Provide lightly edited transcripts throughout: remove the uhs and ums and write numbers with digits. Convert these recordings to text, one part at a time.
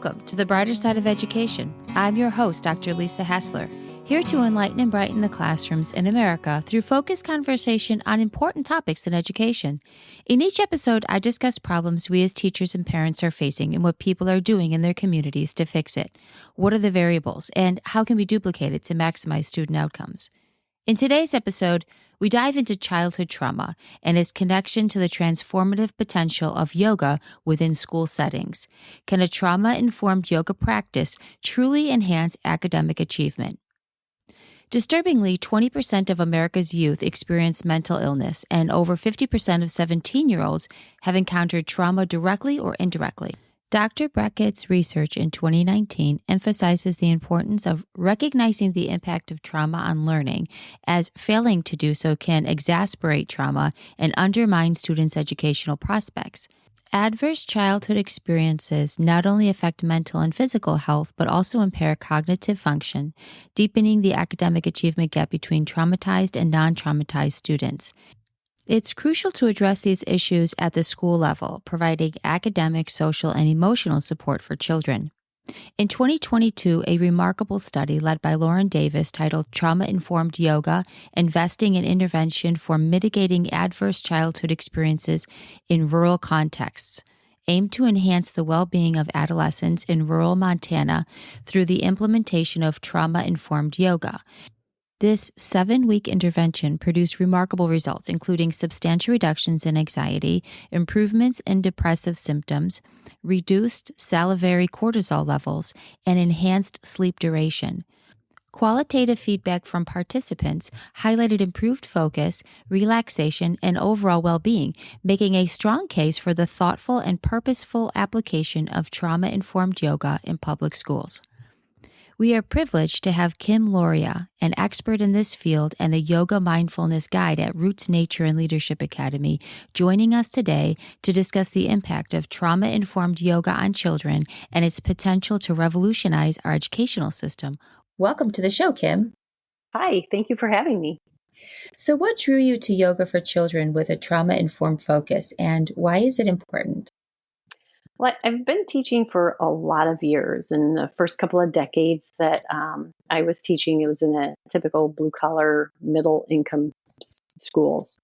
Welcome to the Brighter Side of Education. I'm your host, Dr. Lisa Hassler, here to enlighten and brighten the classrooms in America through focused conversation on important topics in education. In each episode, I discuss problems we as teachers and parents are facing and what people are doing in their communities to fix it. What are the variables, and how can we duplicate it to maximize student outcomes? In today's episode, we dive into childhood trauma and its connection to the transformative potential of yoga within school settings. Can a trauma-informed yoga practice truly enhance academic achievement? Disturbingly, 20% of America's youth experience mental illness, and over 50% of 17-year-olds have encountered trauma directly or indirectly. Dr. Brackett's research in 2019 emphasizes the importance of recognizing the impact of trauma on learning, as failing to do so can exacerbate trauma and undermine students' educational prospects. Adverse childhood experiences not only affect mental and physical health, but also impair cognitive function, deepening the academic achievement gap between traumatized and non-traumatized students. It's crucial to address these issues at the school level, providing academic, social, and emotional support for children. In 2022, a remarkable study led by Lauren Davis titled Trauma-Informed Yoga, Investing in Intervention for Mitigating Adverse Childhood Experiences in Rural Contexts aimed to enhance the well-being of adolescents in rural Montana through the implementation of trauma-informed yoga. This 7-week intervention produced remarkable results, including substantial reductions in anxiety, improvements in depressive symptoms, reduced salivary cortisol levels, and enhanced sleep duration. Qualitative feedback from participants highlighted improved focus, relaxation, and overall well-being, making a strong case for the thoughtful and purposeful application of trauma-informed yoga in public schools. We are privileged to have Kim Louria, an expert in this field and the Yoga Mindfulness Guide at Roots Nature and Leadership Academy, joining us today to discuss the impact of trauma-informed yoga on children and its potential to revolutionize our educational system. Welcome to the show, Kim. Hi, thank you for having me. So what drew you to yoga for children with a trauma-informed focus, and why is it important? Well, I've been teaching for a lot of years. In the first couple of decades that I was teaching, it was in a typical blue-collar, middle-income schools.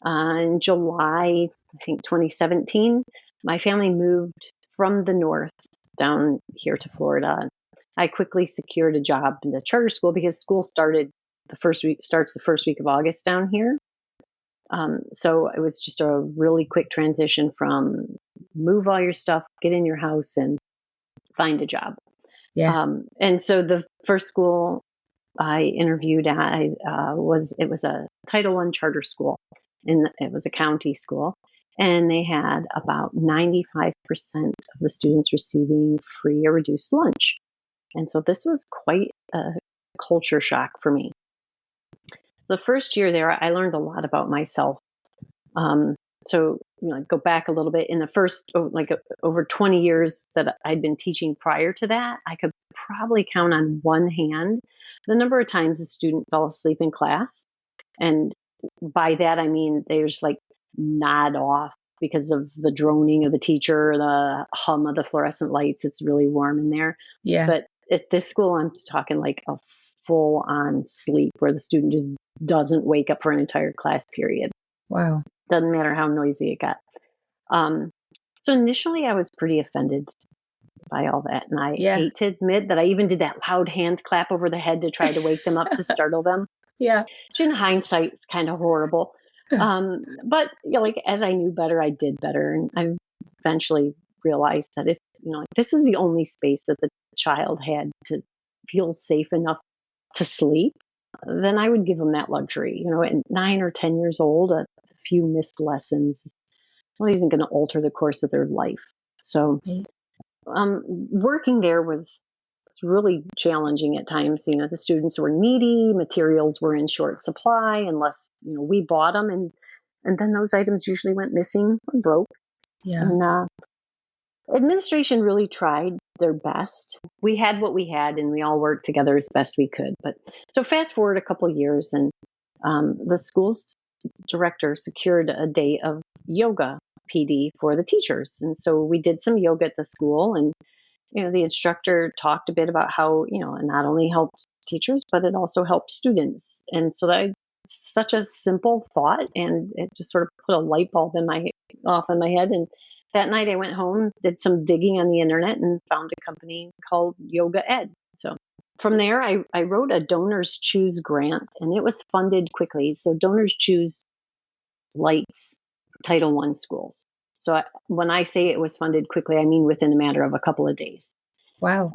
In July, I think 2017, my family moved from the north down here to Florida. I quickly secured a job in the charter school because school starts the first week of August down here. So it was just a really quick transition from move all your stuff, get in your house, and find a job. Yeah. And so the first school I interviewed at was a Title I charter school, and it was a county school, and they had about 95% of the students receiving free or reduced lunch. And so this was quite a culture shock for me. The first year there, I learned a lot about myself. So, go back a little bit. In the first, over 20 years that I'd been teaching prior to that, I could probably count on one hand the number of times a student fell asleep in class. And by that, I mean, they just nod off because of the droning of the teacher, or the hum of the fluorescent lights. It's really warm in there. Yeah. But at this school, I'm talking like a full-on sleep where the student just doesn't wake up for an entire class period. Wow. Doesn't matter how noisy it got. So initially I was pretty offended by all that. And I hate to admit that I even did that loud hand clap over the head to try to wake them up to startle them. Yeah. Which in hindsight is kind of horrible. But as I knew better, I did better. And I eventually realized that if, this is the only space that the child had to feel safe enough to sleep, then I would give them that luxury. At 9 or 10 years old, a few missed lessons isn't going to alter the course of their life. So working there was really challenging at times. The students were needy, materials were in short supply unless, we bought them. And then those items usually went missing or broke. Yeah. And administration really tried their best. We had what we had, and we all worked together as best we could. But so fast forward a couple of years, and the school's director secured a day of yoga PD for the teachers. And so we did some yoga at the school, and the instructor talked a bit about how, it not only helps teachers, but it also helps students. And so that it's such a simple thought, and it just sort of put a light bulb off in my head. And that night I went home, did some digging on the internet, and found a company called Yoga Ed. So from there, I wrote a Donors Choose grant, and it was funded quickly. So Donors Choose lights Title I schools. So when I say it was funded quickly, I mean within a matter of a couple of days. Wow.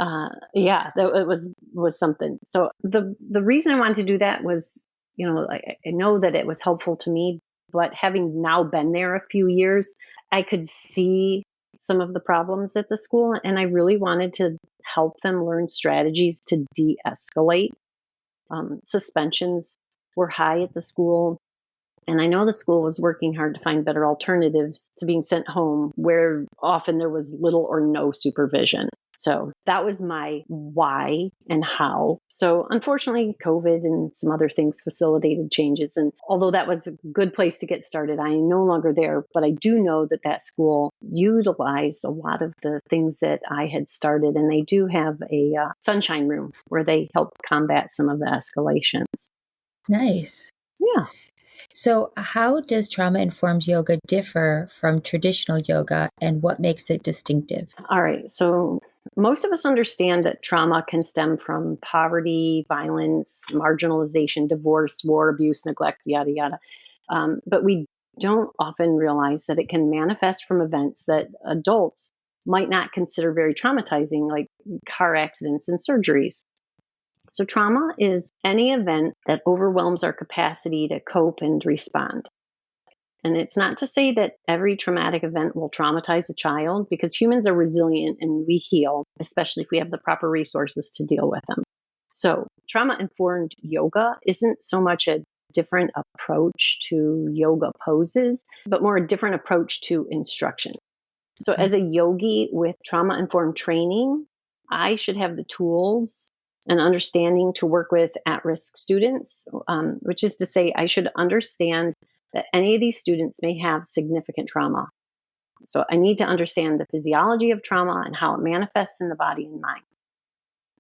Yeah, it was something. So the reason I wanted to do that was, I know that it was helpful to me, but having now been there a few years, I could see some of the problems at the school, and I really wanted to help them learn strategies to de-escalate. Suspensions were high at the school. And I know the school was working hard to find better alternatives to being sent home, where often there was little or no supervision. So that was my why and how. So unfortunately, COVID and some other things facilitated changes. And although that was a good place to get started, I am no longer there. But I do know that school utilized a lot of the things that I had started. And they do have a sunshine room where they help combat some of the escalations. Nice. Yeah. So how does trauma-informed yoga differ from traditional yoga, and what makes it distinctive? All right. So most of us understand that trauma can stem from poverty, violence, marginalization, divorce, war, abuse, neglect, yada, yada. But we don't often realize that it can manifest from events that adults might not consider very traumatizing, like car accidents and surgeries. So trauma is any event that overwhelms our capacity to cope and respond. And it's not to say that every traumatic event will traumatize a child, because humans are resilient and we heal, especially if we have the proper resources to deal with them. So trauma-informed yoga isn't so much a different approach to yoga poses, but more a different approach to instruction. So as a yogi with trauma-informed training, I should have the tools and understanding to work with at-risk students, which is to say I should understand that any of these students may have significant trauma. So I need to understand the physiology of trauma and how it manifests in the body and mind.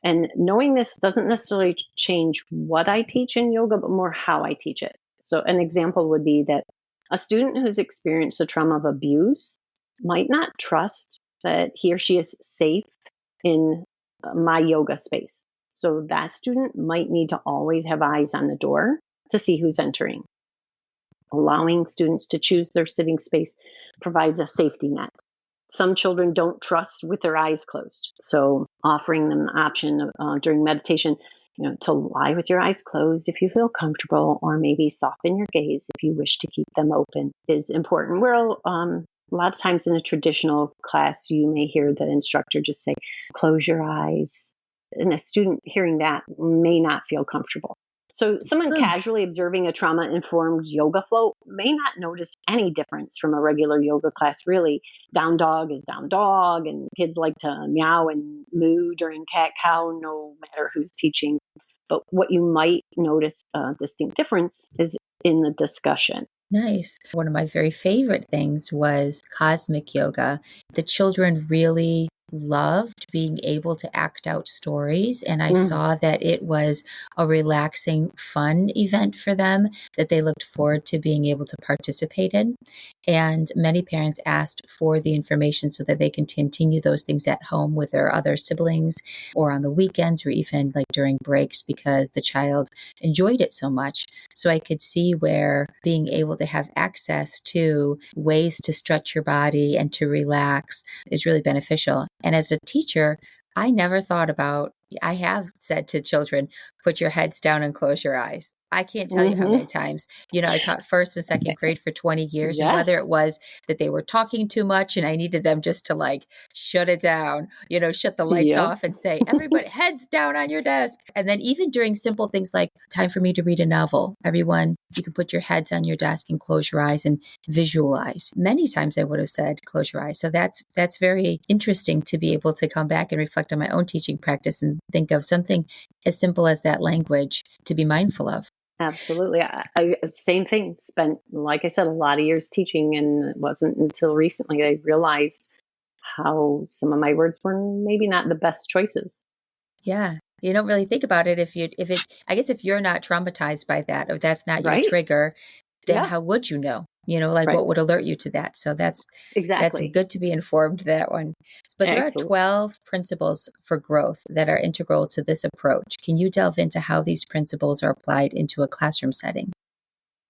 And knowing this doesn't necessarily change what I teach in yoga, but more how I teach it. So an example would be that a student who's experienced a trauma of abuse might not trust that he or she is safe in my yoga space. So that student might need to always have eyes on the door to see who's entering. Allowing students to choose their sitting space provides a safety net. Some children don't trust with their eyes closed. So offering them the option during meditation, to lie with your eyes closed if you feel comfortable, or maybe soften your gaze if you wish to keep them open, is important. A lot of times in a traditional class, you may hear the instructor just say, close your eyes. And a student hearing that may not feel comfortable. So someone casually observing a trauma-informed yoga flow may not notice any difference from a regular yoga class, really. Down dog is down dog, and kids like to meow and moo during cat-cow, no matter who's teaching. But what you might notice a distinct difference is in the discussion. Nice. One of my very favorite things was cosmic yoga. The children really loved being able to act out stories, and I saw that it was a relaxing, fun event for them that they looked forward to being able to participate in. And many parents asked for the information so that they can continue those things at home with their other siblings, or on the weekends, or even like during breaks, because the child enjoyed it so much. So I could see where being able to have access to ways to stretch your body and to relax is really beneficial. And as a teacher, I never thought about, I have said to children, put your heads down and close your eyes. I can't tell you how many times, I taught first and second grade for 20 years, and whether it was that they were talking too much and I needed them just to like shut it down, shut the lights off and say, everybody heads down on your desk. And then even during simple things like time for me to read a novel, everyone, you can put your heads on your desk and close your eyes and visualize. Many times I would have said, close your eyes. So that's very interesting to be able to come back and reflect on my own teaching practice and think of something as simple as that language to be mindful of. Absolutely. I same thing. Spent, like I said, a lot of years teaching, and it wasn't until recently I realized how some of my words were maybe not the best choices. Yeah. You don't really think about it I guess if you're not traumatized by that, or that's not your Right? trigger, then Yeah. how would you know? Like Right. what would alert you to that? So that's Exactly. good to be informed, that one. But there are Excellent. 12 principles for growth that are integral to this approach. Can you delve into how these principles are applied into a classroom setting?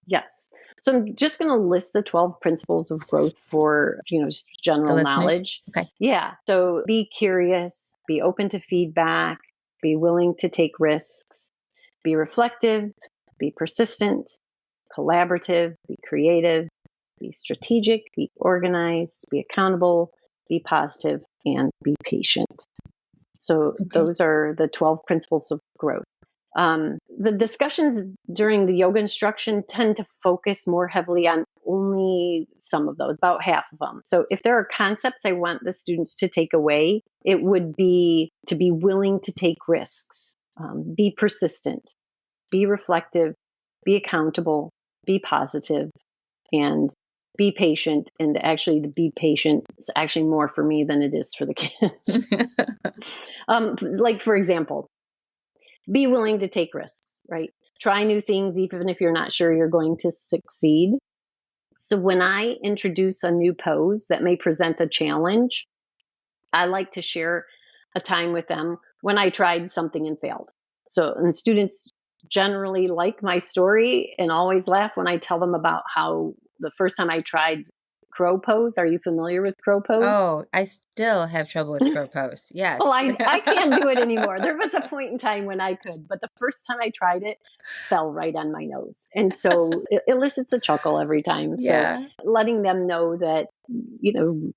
Yes. So I'm just going to list the 12 principles of growth for, just The general listeners? knowledge. Okay. Yeah. So be curious, be open to feedback, be willing to take risks, be reflective, be persistent, collaborative, be creative, be strategic, be organized, be accountable, be positive, and be patient. So Okay. those are the 12 principles of growth. The discussions during the yoga instruction tend to focus more heavily on only some of those, about half of them. So if there are concepts I want the students to take away, it would be to be willing to take risks, be persistent, be reflective, be accountable, be positive, and be patient. And actually, the be patient is actually more for me than it is for the kids. Like, for example, be willing to take risks, right? Try new things, even if you're not sure you're going to succeed. So when I introduce a new pose that may present a challenge, I like to share a time with them when I tried something and failed. So, and students generally like my story and always laugh when I tell them about how the first time I tried crow pose. Are you familiar with crow pose? Oh, I still have trouble with crow pose. Well, Yes. I can't do it anymore. There was a point in time when I could, but the first time I tried it, fell right on my nose. And so it elicits a chuckle every time. So Yeah. letting them know that,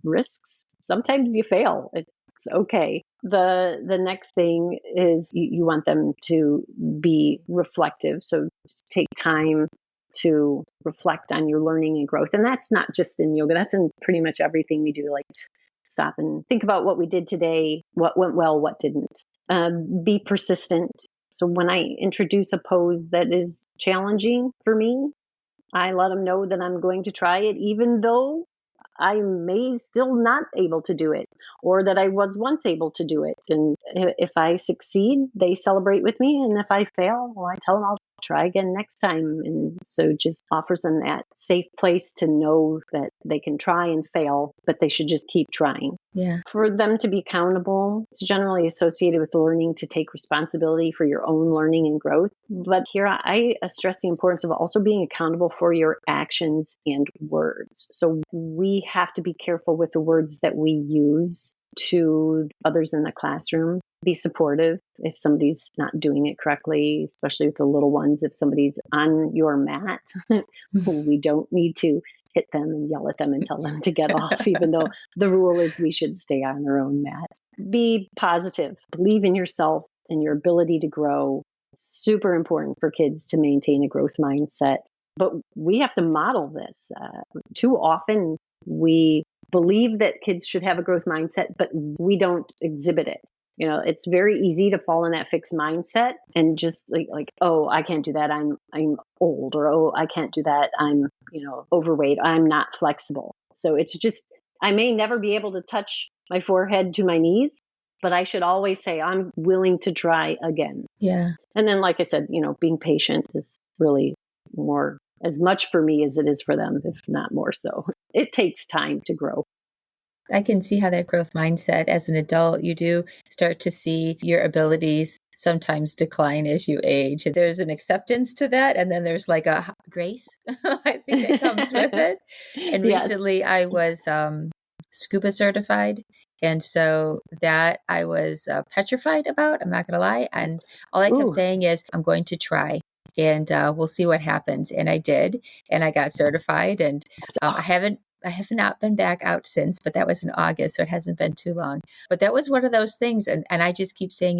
risks, sometimes you fail. It's okay. The next thing is you want them to be reflective. So just take time to reflect on your learning and growth. And that's not just in yoga, that's in pretty much everything we do. Like, stop and think about what we did today, what went well, what didn't. Be persistent. So when I introduce a pose that is challenging for me, I let them know that I'm going to try it, even though I may still not able to do it, or that I was once able to do it. And if I succeed, they celebrate with me. And if I fail, well, I tell them I'll try again next time. And so just offers them that safe place to know that they can try and fail, but they should just keep trying. Yeah. For them to be accountable, it's generally associated with learning to take responsibility for your own learning and growth. But here I stress the importance of also being accountable for your actions and words. So we have to be careful with the words that we use to others in the classroom. Be supportive if somebody's not doing it correctly, especially with the little ones. If somebody's on your mat, we don't need to hit them and yell at them and tell them to get off, even though the rule is we should stay on their own mat. Be positive. Believe in yourself and your ability to grow. Super important for kids to maintain a growth mindset. But we have to model this. Too often we believe that kids should have a growth mindset, but we don't exhibit it. It's very easy to fall in that fixed mindset and just like, oh, I can't do that. I'm old, or oh, I can't do that. I'm, overweight. I'm not flexible. So it's just, I may never be able to touch my forehead to my knees, but I should always say I'm willing to try again. Yeah. And then, like I said, being patient is really more, as much for me as it is for them, if not more so. It takes time to grow. I can see how that growth mindset as an adult, you do start to see your abilities sometimes decline as you age. There's an acceptance to that. And then there's like a grace, I think, that comes with it. And Yes. recently I was scuba certified. And so that I was petrified about, I'm not going to lie. And all I kept Ooh, saying is, I'm going to try. And we'll see what happens. And I did. And I got certified. And that's awesome. I have not been back out since, but that was in August, so it hasn't been too long. But that was one of those things. And I just keep saying,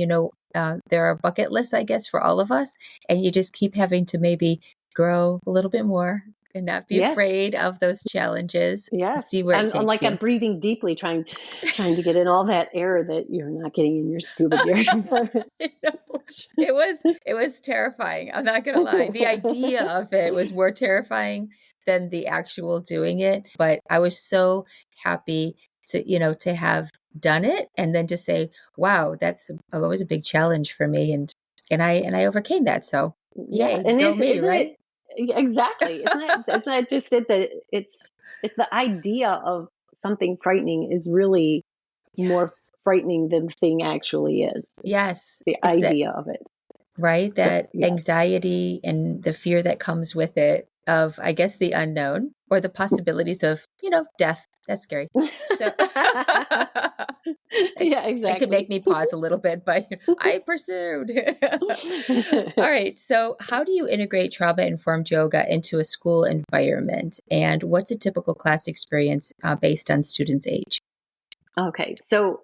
there are bucket lists, I guess, for all of us. And you just keep having to maybe grow a little bit more and not be Yes. afraid of those challenges, Yes. see where it I'm takes like, I'm you. breathing deeply, trying to get in all that air that you're not getting in your scuba gear. You know, it was terrifying. I'm not going to lie. The idea of it was more terrifying than the actual doing it. But I was so happy to have done it and then to say, wow, that's always a big challenge for me. And I overcame that. So Yeah, yay, and go me, isn't right? it yeah, exactly? Isn't that just it that it's the idea of something frightening is really more Yes. frightening than the thing actually is. It's Yes. the It's that, idea of it. right? So That yes. anxiety and the fear that comes with it of, I guess, the unknown or the possibilities of, death. That's scary. So Yeah, it could exactly. make me pause a little bit, but I pursued. All right. So, how do you integrate trauma informed yoga into a school environment? And what's a typical class experience based on students' age? Okay, so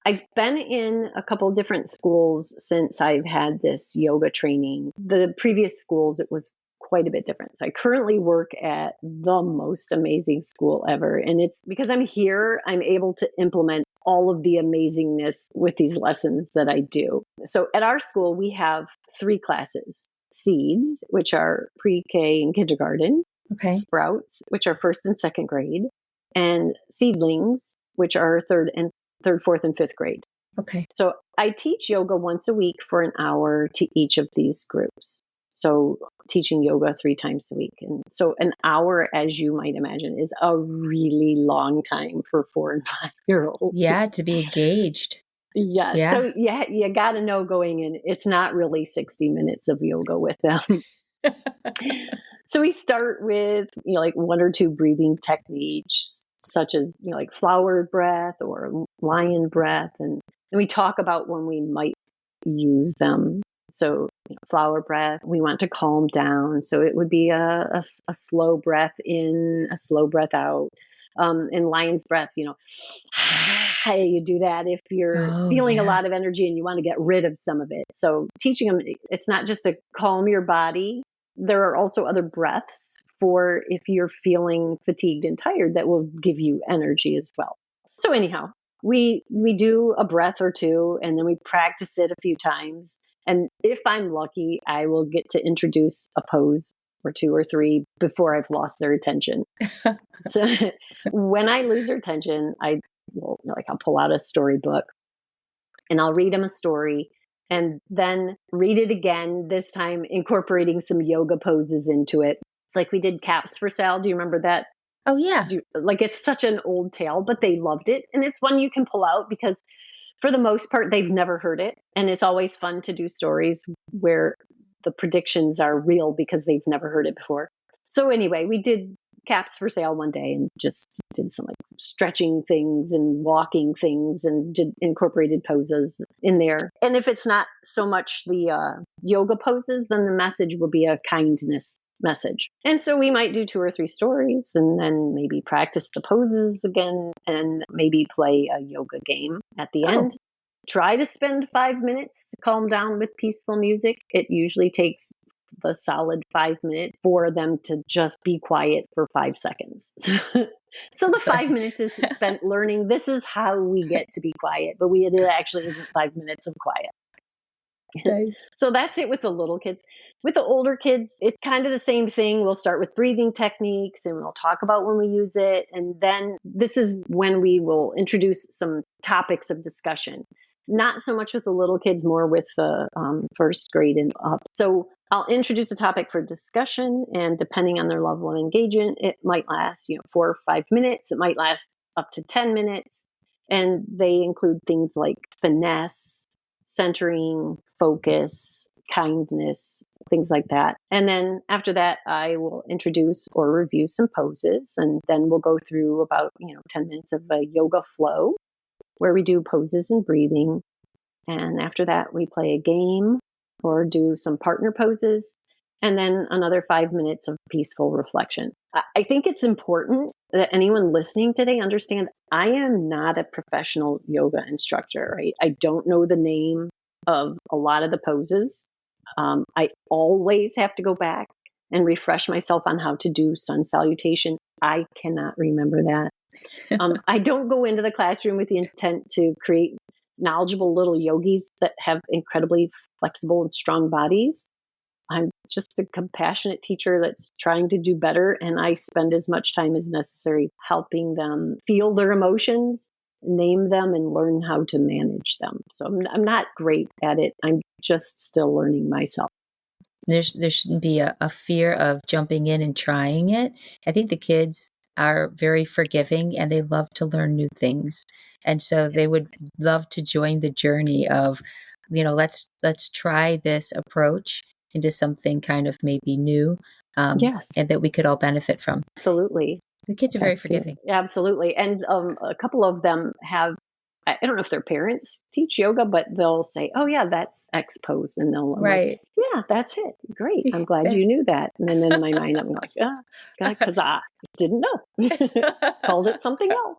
I've been in a couple different schools since I've had this yoga training. The previous schools, it was quite a bit different. So I currently work at the most amazing school ever. And it's because I'm here, I'm able to implement all of the amazingness with these lessons that I do. So at our school, we have three classes: seeds, which are pre K and kindergarten, Okay. sprouts, which are first and second grade, and seedlings, which are third, fourth, and fifth grade. Okay. So I teach yoga once a week for an hour to each of these groups. So teaching yoga 3 times a week. And so an hour, as you might imagine, is a really long time for 4 and 5-year-olds. Yeah. To be engaged. Yeah. Yeah. So yeah, you got to know going in, it's not really 60 minutes of yoga with them. So we start with, like 1 or 2 breathing techniques, such as, like flower breath or lion breath. And we talk about when we might use them. So, flower breath, we want to calm down. So it would be a slow breath in, a slow breath out. In lion's breath, hey, you do that if you're Oh, feeling a yeah. lot of energy and you want to get rid of some of it. So teaching them, it's not just to calm your body. There are also other breaths for if you're feeling fatigued and tired that will give you energy as well. So anyhow, we do a breath or two and then we practice it a few times. And if I'm lucky, I will get to introduce a pose or 2 or 3 before I've lost their attention. So when I lose their attention, I will, I'll pull out a storybook and I'll read them a story and then read it again, this time incorporating some yoga poses into it. It's like we did caps for Sal. Do you remember that? Oh, yeah. Like it's such an old tale, but they loved it. And it's one you can pull out because for the most part, they've never heard it. And it's always fun to do stories where the predictions are real because they've never heard it before. So anyway, we did caps for sale one day and just did some stretching things and walking things and did incorporated poses in there. And if it's not so much the yoga poses, then the message will be a kindness message. And so we might do 2 or 3 stories and then maybe practice the poses again and maybe play a yoga game at the end. Try to spend 5 minutes to calm down with peaceful music. It usually takes the solid 5 minutes for them to just be quiet for 5 seconds. So the 5 minutes is spent learning this is how we get to be quiet, but it actually isn't 5 minutes of quiet. Okay. So that's it with the little kids. With the older kids, it's kind of the same thing. We'll start with breathing techniques and we'll talk about when we use it. And then this is when we will introduce some topics of discussion. Not so much with the little kids, more with the first grade and up. So I'll introduce a topic for discussion, and depending on their level of engagement, it might last 4 or 5 minutes. It might last up to 10 minutes. And they include things like finesse, centering, focus, kindness, things like that. And then after that, I will introduce or review some poses. And then we'll go through about 10 minutes of a yoga flow where we do poses and breathing. And after that, we play a game or do some partner poses. And then another 5 minutes of peaceful reflection. I think it's important that anyone listening today understand I am not a professional yoga instructor, right? I don't know the name of a lot of the poses. I always have to go back and refresh myself on how to do sun salutation. I cannot remember that. I don't go into the classroom with the intent to create knowledgeable little yogis that have incredibly flexible and strong bodies. I'm just a compassionate teacher that's trying to do better. And I spend as much time as necessary helping them feel their emotions, name them, and learn how to manage them. So I'm not great at it. I'm just still learning myself. There shouldn't be a fear of jumping in and trying it. I think the kids are very forgiving and they love to learn new things. And so they would love to join the journey of, let's try this approach into something kind of maybe new, Yes, and that we could all benefit from. absolutely. The kids are very forgiving. Absolutely. And a couple of them have, I don't know if their parents teach yoga, but they'll say, oh, yeah, that's X pose. And I'm Right. like, yeah, that's it. Great. I'm glad you knew that. And then in my mind, I'm like, because I didn't know. Called it something else.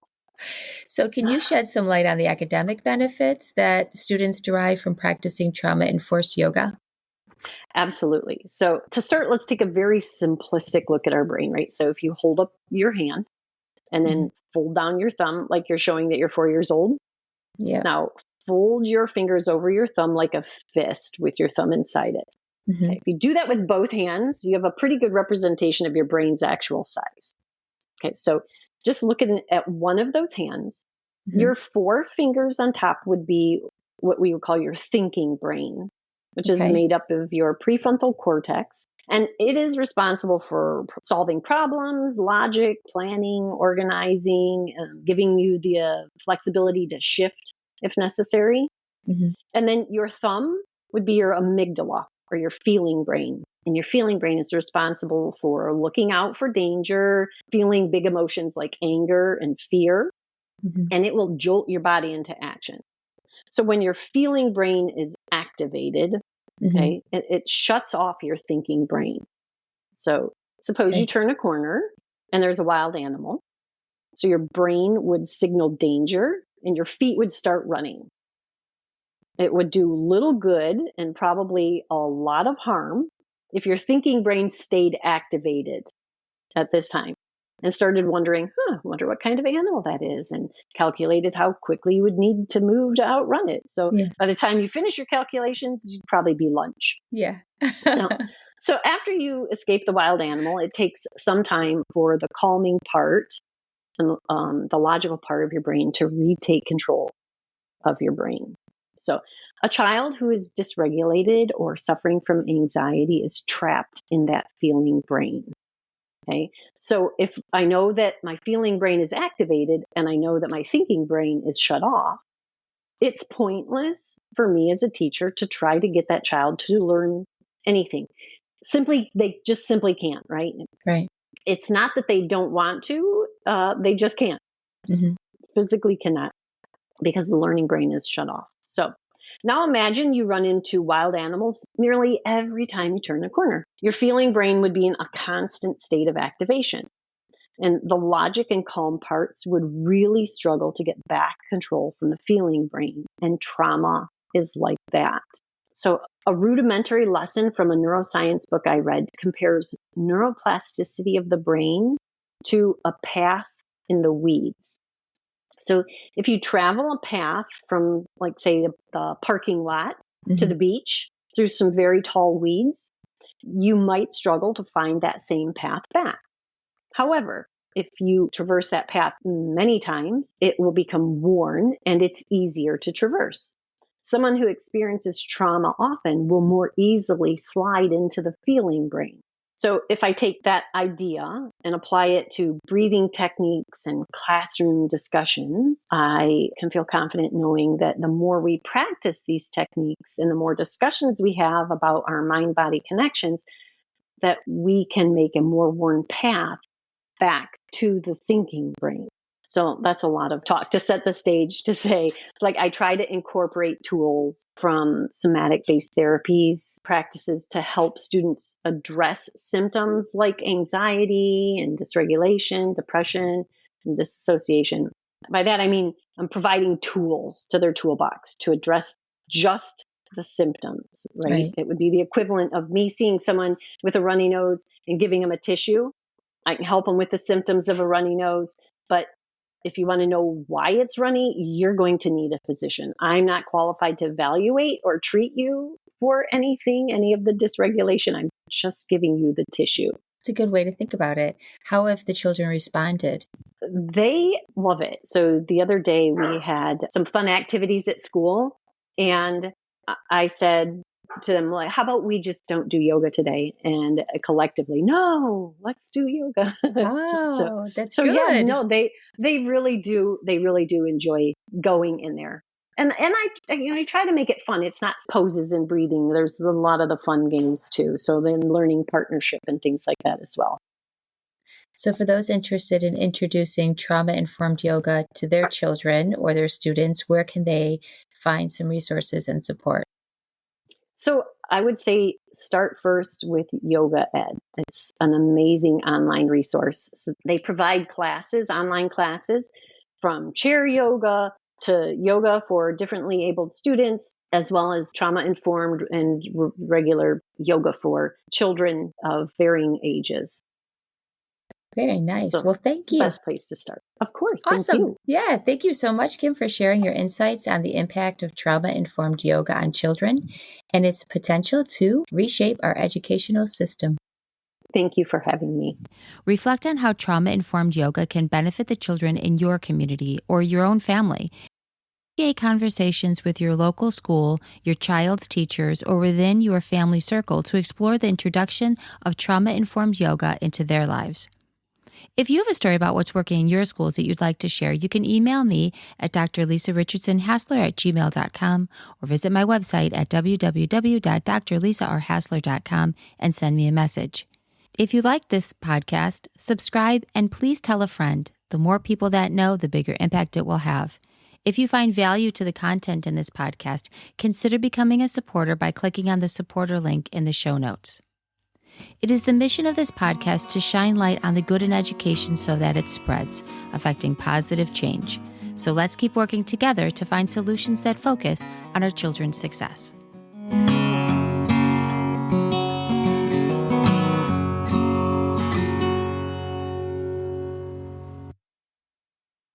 So can you shed some light on the academic benefits that students derive from practicing trauma-enforced yoga? Absolutely. So to start, let's take a very simplistic look at our brain, right? So if you hold up your hand and then fold down your thumb, like you're showing that you're 4 years old. Yeah. Now fold your fingers over your thumb like a fist with your thumb inside it. Okay. If you do that with both hands, you have a pretty good representation of your brain's actual size. Okay. So just looking at one of those hands, your 4 fingers on top would be what we would call your thinking brain, which is made up of your prefrontal cortex. And it is responsible for solving problems, logic, planning, organizing, giving you the flexibility to shift if necessary. And then your thumb would be your amygdala or your feeling brain. And your feeling brain is responsible for looking out for danger, feeling big emotions like anger and fear, and it will jolt your body into action. So when your feeling brain is activated, it shuts off your thinking brain. So suppose you turn a corner and there's a wild animal. So your brain would signal danger and your feet would start running. It would do little good and probably a lot of harm if your thinking brain stayed activated at this time and started wondering, wonder what kind of animal that is, and calculated how quickly you would need to move to outrun it. So by the time you finish your calculations, you'd probably be lunch. Yeah. So after you escape the wild animal, it takes some time for the calming part and the logical part of your brain to retake control of your brain. So a child who is dysregulated or suffering from anxiety is trapped in that feeling brain. Okay. So if I know that my feeling brain is activated and I know that my thinking brain is shut off, it's pointless for me as a teacher to try to get that child to learn anything. They just simply can't, right? Right. It's not that they don't want to, they just can't. Physically cannot, because the learning brain is shut off. So now imagine you run into wild animals nearly every time you turn a corner. Your feeling brain would be in a constant state of activation. And the logic and calm parts would really struggle to get back control from the feeling brain. And trauma is like that. So a rudimentary lesson from a neuroscience book I read compares neuroplasticity of the brain to a path in the weeds. So if you travel a path from, like, say, the parking lot to the beach through some very tall weeds, you might struggle to find that same path back. However, if you traverse that path many times, it will become worn and it's easier to traverse. Someone who experiences trauma often will more easily slide into the feeling brain. So if I take that idea and apply it to breathing techniques and classroom discussions, I can feel confident knowing that the more we practice these techniques and the more discussions we have about our mind-body connections, that we can make a more worn path back to the thinking brain. So that's a lot of talk to set the stage to say, like, I try to incorporate tools from somatic-based therapies, practices to help students address symptoms like anxiety and dysregulation, depression, and dissociation. By that, I mean, I'm providing tools to their toolbox to address just the symptoms, right? It would be the equivalent of me seeing someone with a runny nose and giving them a tissue. I can help them with the symptoms of a runny nose, but if you want to know why it's runny, you're going to need a physician. I'm not qualified to evaluate or treat you for anything, any of the dysregulation. I'm just giving you the tissue. It's a good way to think about it. How have the children responded? They love it. So the other day we had some fun activities at school, and I said to them, like, how about we just don't do yoga today? And collectively, no, let's do yoga. Oh, that's so yeah, good. no, they really do enjoy going in there. And I try to make it fun. It's not poses and breathing. There's a lot of the fun games too. So then learning partnership and things like that as well. So for those interested in introducing trauma-informed yoga to their children or their students, where can they find some resources and support? So I would say start first with Yoga Ed. It's an amazing online resource. So they provide classes, online classes, from chair yoga to yoga for differently abled students, as well as trauma-informed and regular yoga for children of varying ages. Very nice. So Well, thank it's the you. best place to start. Of course. Thank Awesome. you. Yeah. Thank you so much, Kim, for sharing your insights on the impact of trauma-informed yoga on children and its potential to reshape our educational system. Thank you for having me. Reflect on how trauma-informed yoga can benefit the children in your community or your own family. Initiate conversations with your local school, your child's teachers, or within your family circle to explore the introduction of trauma-informed yoga into their lives. If you have a story about what's working in your schools that you'd like to share, you can email me at drlisarichardson-hassler@gmail.com or visit my website at www.drlisarhassler.com and send me a message. If you like this podcast, subscribe and please tell a friend. The more people that know, the bigger impact it will have. If you find value to the content in this podcast, consider becoming a supporter by clicking on the supporter link in the show notes. It is the mission of this podcast to shine light on the good in education so that it spreads, affecting positive change. So let's keep working together to find solutions that focus on our children's success.